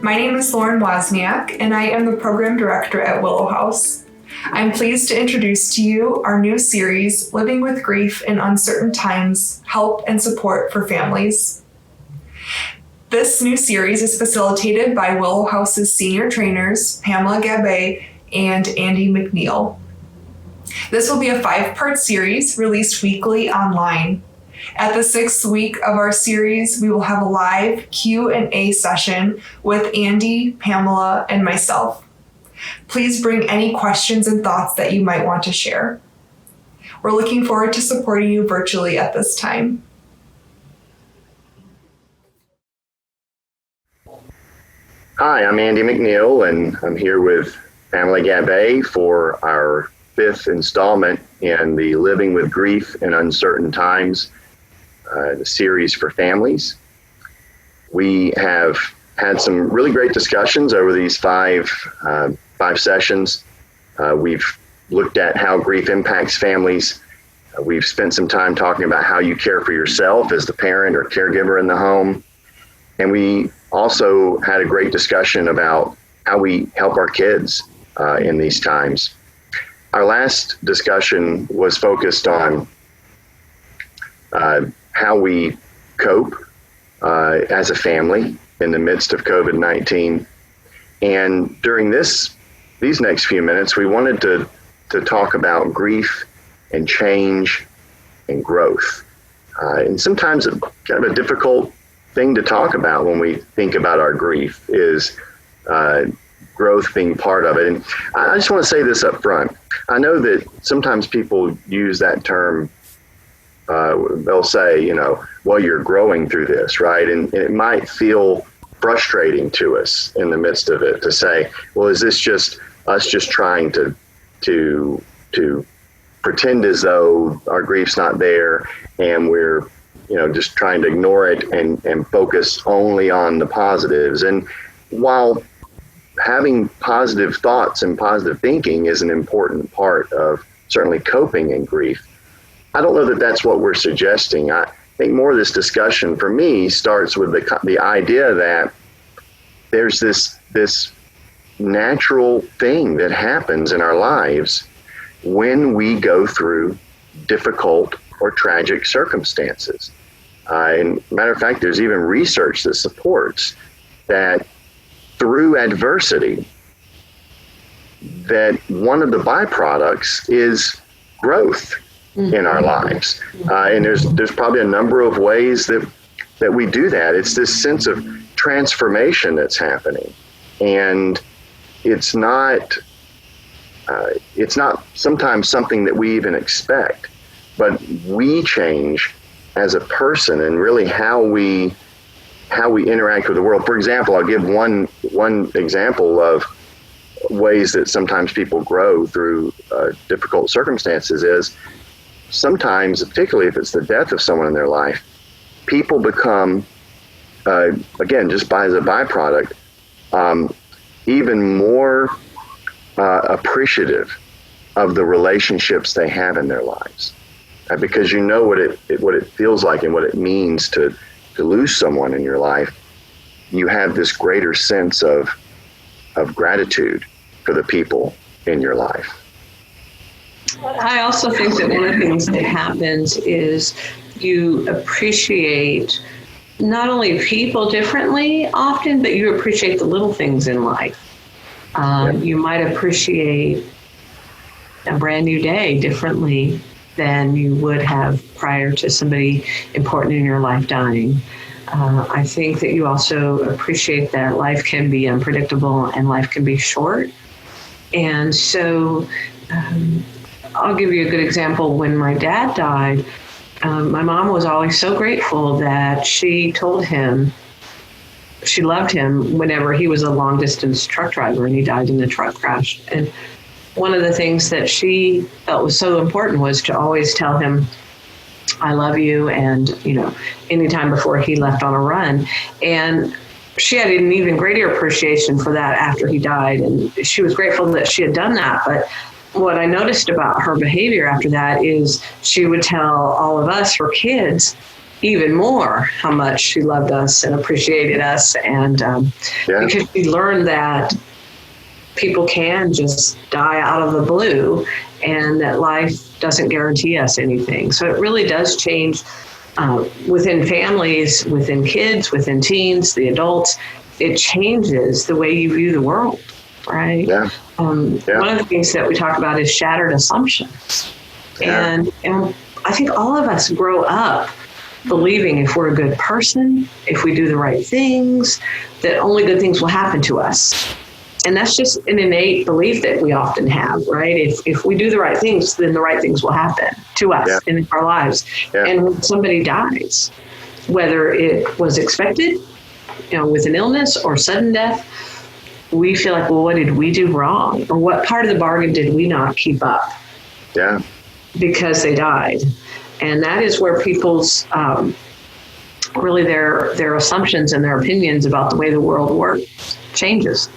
My name is Lauren Wozniak, and I am the Program Director at Willow House. I'm pleased to introduce to you our new series, Living with Grief in Uncertain Times, Help and Support for Families. This new series is facilitated by Willow House's senior trainers, Pamela and Andy McNeil. This will be a 5-part series released weekly online. At the 6th week of our series, we will have a live Q&A session with Andy, Pamela, and myself. Please bring any questions and thoughts that you might want to share. We're looking forward to supporting you virtually at this time. Hi, I'm Andy McNeil, and I'm here with Pamela Gabbay for our 5th installment in the Living with Grief in Uncertain Times, the series for families. We have had some really great discussions over these five sessions. We've looked at how grief impacts families. We've spent some time talking about how you care for yourself as the parent or caregiver in the home. And we also had a great discussion about how we help our kids in these times. Our last discussion was focused on how we cope as a family in the midst of COVID-19. And during these next few minutes, we wanted to talk about grief and change and growth. And sometimes it's kind of a difficult thing to talk about when we think about our grief is growth being part of it. And I just want to say this up front. I know that sometimes people use that term. They'll say, well, you're growing through this, right? And it might feel frustrating to us in the midst of it to say, well, is this just us just trying to pretend as though our grief's not there and we're, just trying to ignore it and focus only on the positives. And while having positive thoughts and positive thinking is an important part of certainly coping in grief, I don't know that that's what we're suggesting. I think more of this discussion for me starts with the idea that there's this natural thing that happens in our lives when we go through difficult or tragic circumstances. And matter of fact, there's even research that supports that through adversity, that one of the byproducts is growth in our lives. And there's probably a number of ways that we do that. It's this sense of transformation that's happening. And it's not sometimes something that we even expect, but we change as a person and really how we interact with the world. For example, I'll give one example of ways that sometimes people grow through difficult circumstances is sometimes, particularly if it's the death of someone in their life, people become, again, just as a byproduct, even more appreciative of the relationships they have in their lives. Because you know what it feels like and what it means to lose someone in your life, you have this greater sense of gratitude for the people in your life. I also think that one of the things that happens is you appreciate not only people differently often, but you appreciate the little things in life. You might appreciate a brand new day differently than you would have prior to somebody important in your life dying. I think that you also appreciate that life can be unpredictable and life can be short. And so I'll give you a good example. When my dad died, my mom was always so grateful that she told him she loved him whenever he was a long distance truck driver and he died in a truck crash. And one of the things that she felt was so important was to always tell him, I love you, and, anytime before he left on a run. And she had an even greater appreciation for that after he died, and she was grateful that she had done that. But what I noticed about her behavior after that is she would tell all of us, her kids, even more how much she loved us and appreciated us. And because she learned that people can just die out of the blue and that life doesn't guarantee us anything. So it really does change within families, within kids, within teens, the adults. It changes the way you view the world, right? Yeah. One of the things that we talk about is shattered assumptions. Yeah. And I think all of us grow up believing if we're a good person, if we do the right things, that only good things will happen to us. And that's just an innate belief that we often have, right? If we do the right things, then the right things will happen to us in our lives. Yeah. And when somebody dies, whether it was expected, with an illness or sudden death, we feel like, well, what did we do wrong? Or what part of the bargain did we not keep up? Yeah. Because they died. And that is where people's, really their assumptions and their opinions about the way the world works changes.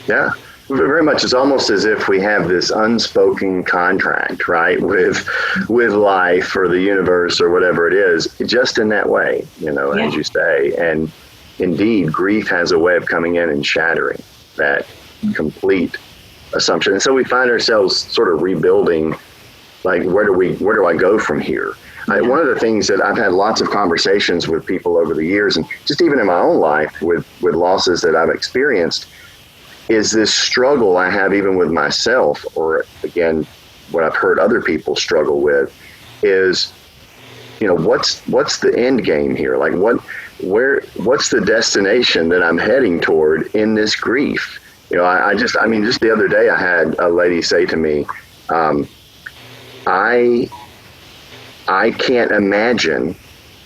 Yeah, very much. It's almost as if we have this unspoken contract, right, with life or the universe or whatever it is, just in that way, as you say. And indeed, grief has a way of coming in and shattering that complete assumption. And so we find ourselves sort of rebuilding, like, where do I go from here? One of the things that I've had lots of conversations with people over the years, and just even in my own life with losses that I've experienced, is this struggle I have even with myself, or again, what I've heard other people struggle with is, what's the end game here? Like what's the destination that I'm heading toward in this grief? Just the other day I had a lady say to me, I can't imagine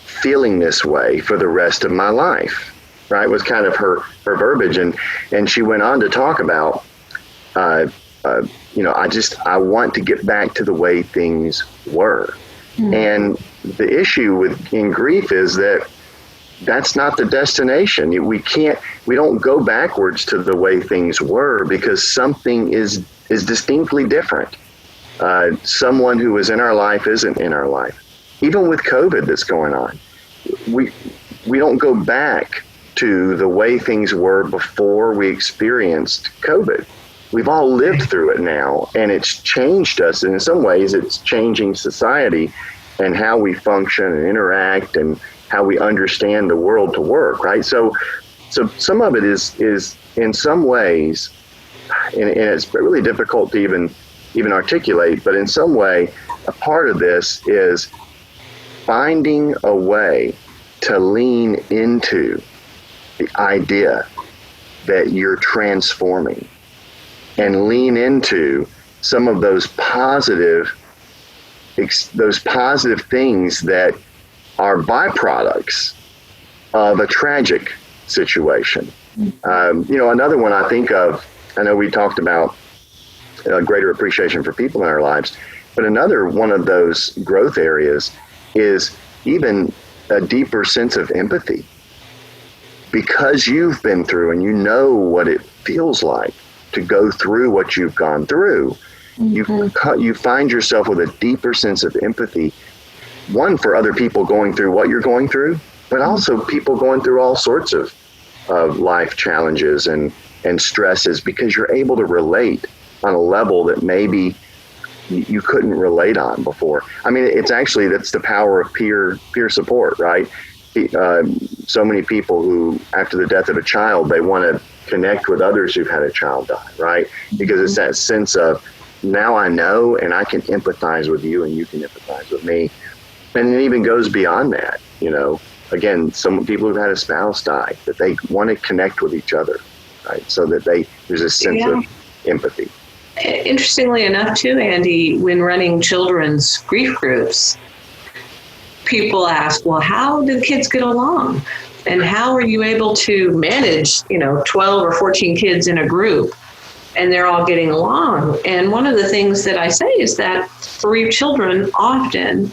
feeling this way for the rest of my life. Right, was kind of her verbiage, and she went on to talk about, I want to get back to the way things were, and the issue in grief is that that's not the destination. We don't go backwards to the way things were because something is distinctly different. Someone who was in our life isn't in our life. Even with COVID that's going on, we don't go back to the way things were before we experienced COVID. We've all lived through it now, and it's changed us. And in some ways, it's changing society and how we function and interact and how we understand the world to work, right? So some of it is in some ways, and it's really difficult to even articulate, but in some way, a part of this is finding a way to lean into the idea that you're transforming and lean into some of those positive things that are byproducts of a tragic situation. Another one I think of, I know we talked about a greater appreciation for people in our lives, but another one of those growth areas is even a deeper sense of empathy. Because you've been through and you know what it feels like to go through what you've gone through, you find yourself with a deeper sense of empathy, one, for other people going through what you're going through, but also people going through all sorts of life challenges and stresses, because you're able to relate on a level that maybe you couldn't relate on before. I mean, that's the power of peer support, right? So many people who, after the death of a child, they want to connect with others who've had a child die, right? Because it's that sense of, now I know and I can empathize with you and you can empathize with me. And it even goes beyond that, Again, some people who've had a spouse die, that they want to connect with each other, right? So that there's a sense of empathy. Interestingly enough, too, Andy, when running children's grief groups, people ask, well, how do the kids get along? And how are you able to manage, 12 or 14 kids in a group and they're all getting along? And one of the things that I say is that bereaved children often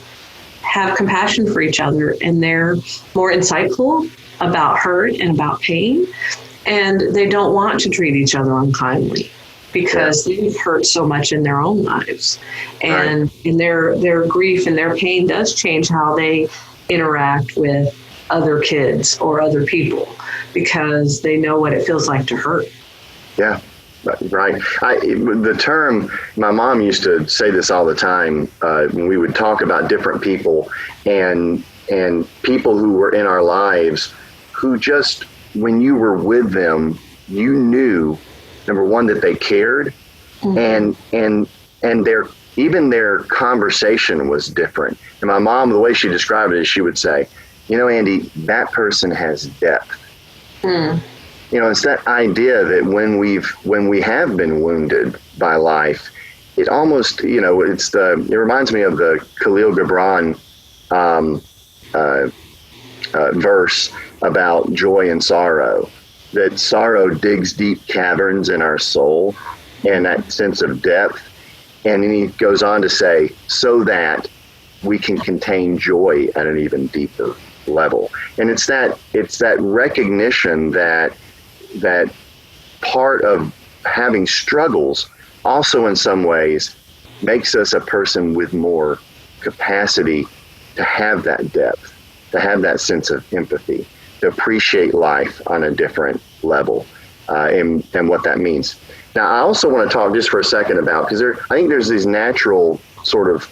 have compassion for each other, and they're more insightful about hurt and about pain, and they don't want to treat each other unkindly because they've hurt so much in their own lives. And in their grief and their pain does change how they interact with other kids or other people because they know what it feels like to hurt. Yeah, right. The term, my mom used to say this all the time when we would talk about different people and people who were in our lives who just, when you were with them, you knew, number one, that they cared, and their conversation was different. And my mom, the way she described it is she would say, Andy, that person has depth. It's that idea that when we have been wounded by life, it almost, it reminds me of the Khalil Gibran verse about joy and sorrow, that sorrow digs deep caverns in our soul and that sense of depth. And then he goes on to say, so that we can contain joy at an even deeper level. And it's that recognition that part of having struggles also in some ways makes us a person with more capacity to have that depth, to have that sense of empathy, to appreciate life on a different level, and what that means. Now, I also want to talk just for a second about, because I think there's these natural sort of,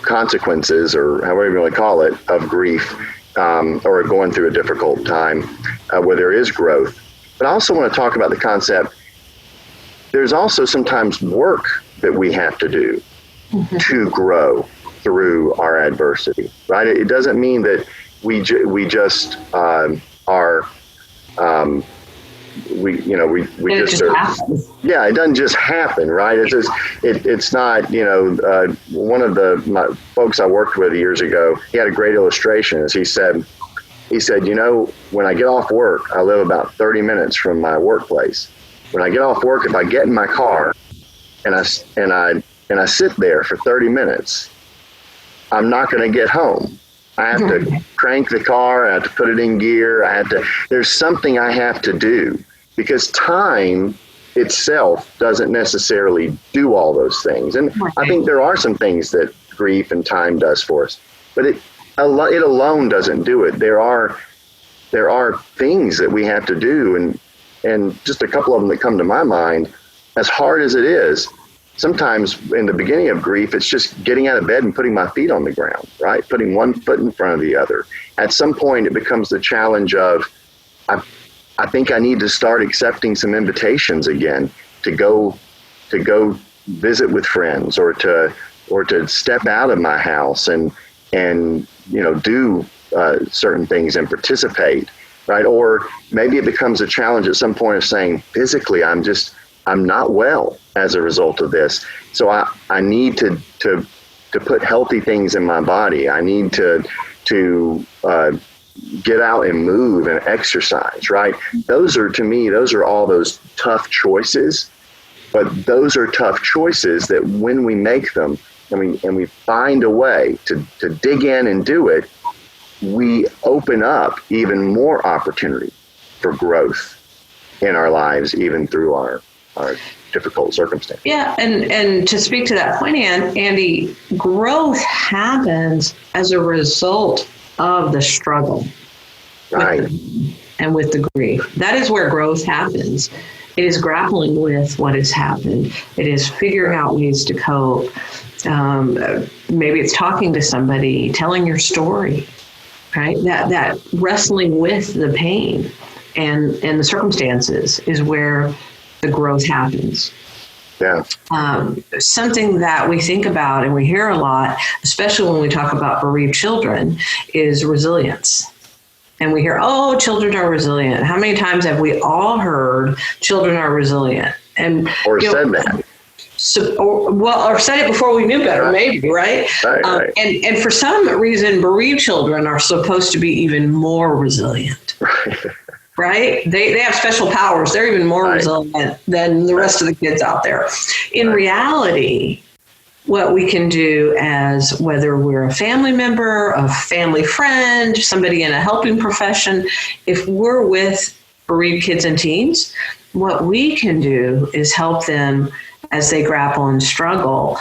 consequences, or however you want to call it, of grief, or going through a difficult time where there is growth. But I also want to talk about the concept, there's also sometimes work that we have to do to grow through our adversity, right? It doesn't mean that we just it doesn't just happen, right? It's not, one of my folks I worked with years ago, he had a great illustration. As he said, when I get off work, I live about 30 minutes from my workplace. When I get off work, if I get in my car and I sit there for 30 minutes, I'm not going to get home. I have to crank the car. I have to put it in gear. There's something I have to do, because time itself doesn't necessarily do all those things. And I think there are some things that grief and time does for us, but it alone doesn't do it. There are things that we have to do, and just a couple of them that come to my mind, as hard as it is, sometimes in the beginning of grief, it's just getting out of bed and putting my feet on the ground, right? Putting one foot in front of the other. At some point, it becomes the challenge of, I think I need to start accepting some invitations again to go visit with friends, or to step out of my house and do certain things and participate, right? Or maybe it becomes a challenge at some point of saying, physically, I'm not well as a result of this. So I need to put healthy things in my body. I need to get out and move and exercise, right? Those are all those tough choices, but those are tough choices that when we make them and we find a way to dig in and do it, we open up even more opportunity for growth in our lives, even through our difficult circumstances. Yeah, and to speak to that point, Andy, growth happens as a result of the struggle, right? And with the grief. That is where growth happens. It is grappling with what has happened. It is figuring out ways to cope. Maybe it's talking to somebody, telling your story, right? That wrestling with the pain and the circumstances is where the growth happens. Yeah. Something that we think about and we hear a lot, especially when we talk about bereaved children, is resilience. And we hear, oh, children are resilient. How many times have we all heard children are resilient? Or said that. Or said it before we knew better, maybe, right? Right. And for some reason, bereaved children are supposed to be even more resilient. Right? They have special powers. They're even more resilient than the rest of the kids out there. In reality, what we can do as whether we're a family member, a family friend, somebody in a helping profession, if we're with bereaved kids and teens, what we can do is help them as they grapple and struggle,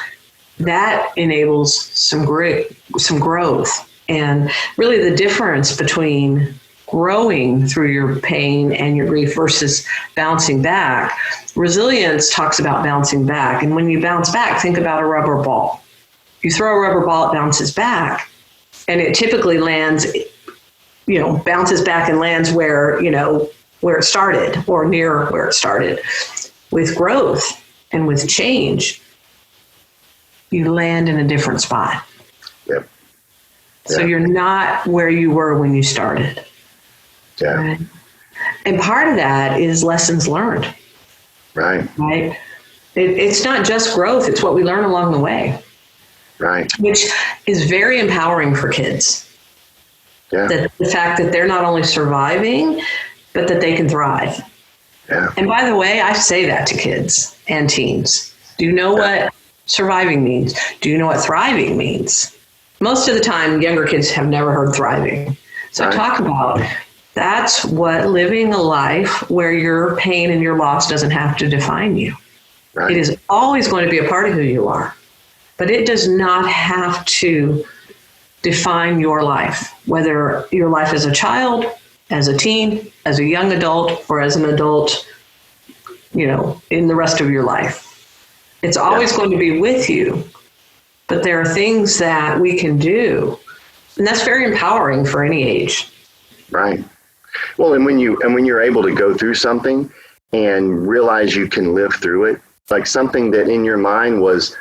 that enables some growth. And really the difference between growing through your pain and your grief versus bouncing back. Resilience talks about bouncing back. And when you bounce back, think about a rubber ball. You throw a rubber ball, it bounces back. And it typically lands, bounces back and lands where it started or near where it started. With growth and with change, you land in a different spot. Yep. So you're not where you were when you started. Yeah. Right? And part of that is lessons learned. Right. Right. It's not just growth, it's what we learn along the way. Right. Which is very empowering for kids. Yeah. The fact that they're not only surviving, but that they can thrive. Yeah. And by the way, I say that to kids and teens. Do you know what surviving means? Do you know what thriving means? Most of the time, younger kids have never heard thriving. So Right. I talk about that's what living a life where your pain and your loss doesn't have to define you. Right. It is always going to be a part of who you are, but it does not have to define your life, whether your life as a child, as a teen, as a young adult, or as an adult, in the rest of your life. It's always going to be with you, but there are things that we can do, and that's very empowering for any age. Right. Well, and when you're able to go through something and realize you can live through it, like something that in your mind was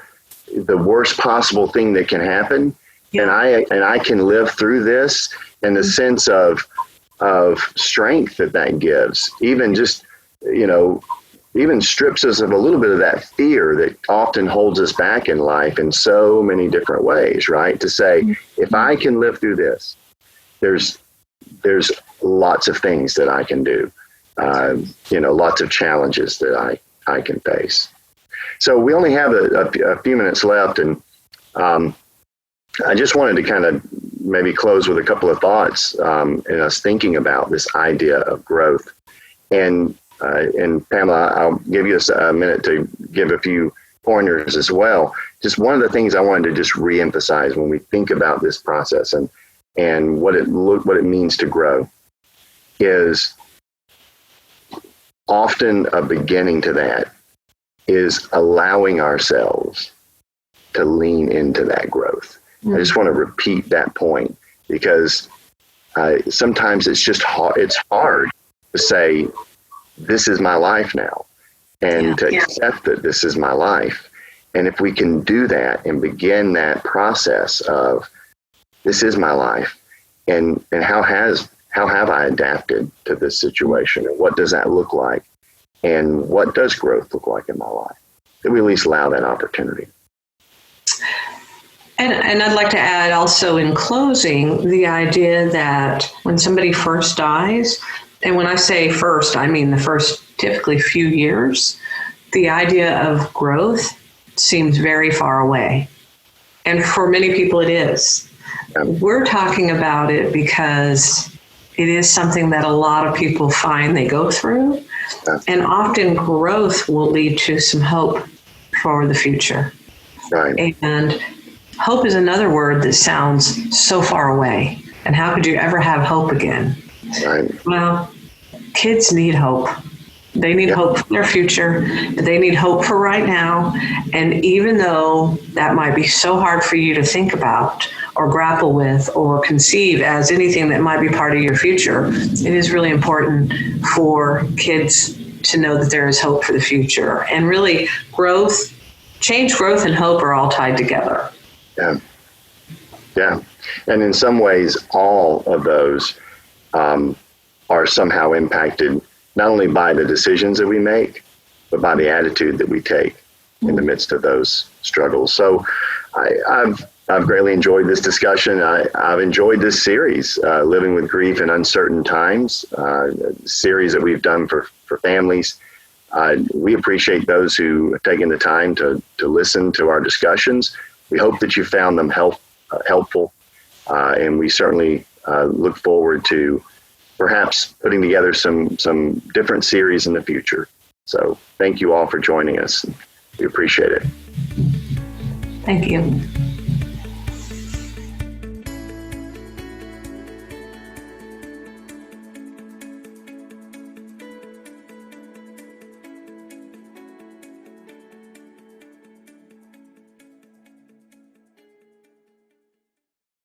the worst possible thing that can happen, and I can live through this, and the sense of strength that gives, even just even strips us of a little bit of that fear that often holds us back in life in so many different ways, right? To say, if I can live through this, there's lots of things that I can do, lots of challenges that I can face. So we only have a few minutes left, and I just wanted to kind of maybe close with a couple of thoughts in us thinking about this idea of growth. And Pamela, I'll give you a minute to give a few pointers as well. Just one of the things I wanted to just reemphasize when we think about this process and what it means to grow is often a beginning to that is allowing ourselves to lean into that growth. I just want to repeat that point because sometimes it's just hard. It's hard to say, this is my life now, and to accept that this is my life. And if we can do that and begin that process of this is my life, and how have I adapted to this situation, and what does that look like, and what does growth look like in my life, that we at least allow that opportunity. And I'd like to add also in closing the idea that when somebody first dies, and when I say first, I mean the first typically few years, the idea of growth seems very far away. And for many people it is. We're talking about it because it is something that a lot of people find they go through. And often growth will lead to some hope for the future. Right. And hope is another word that sounds so far away. And how could you ever have hope again? Right. Well, kids need hope. They need hope for their future. They need hope for right now. And even though that might be so hard for you to think about or grapple with or conceive as anything that might be part of your future, it is really important for kids to know that there is hope for the future. And really, change, growth, and hope are all tied together. Yeah. Yeah. And in some ways, all of those are somehow impacted not only by the decisions that we make, but by the attitude that we take in the midst of those struggles. So I've greatly enjoyed this discussion. I've enjoyed this series, Living with Grief in Uncertain Times, series that we've done for families. We appreciate those who have taken the time to listen to our discussions. We hope that you found them helpful, and we certainly look forward to perhaps putting together some different series in the future. So thank you all for joining us. We appreciate it. Thank you.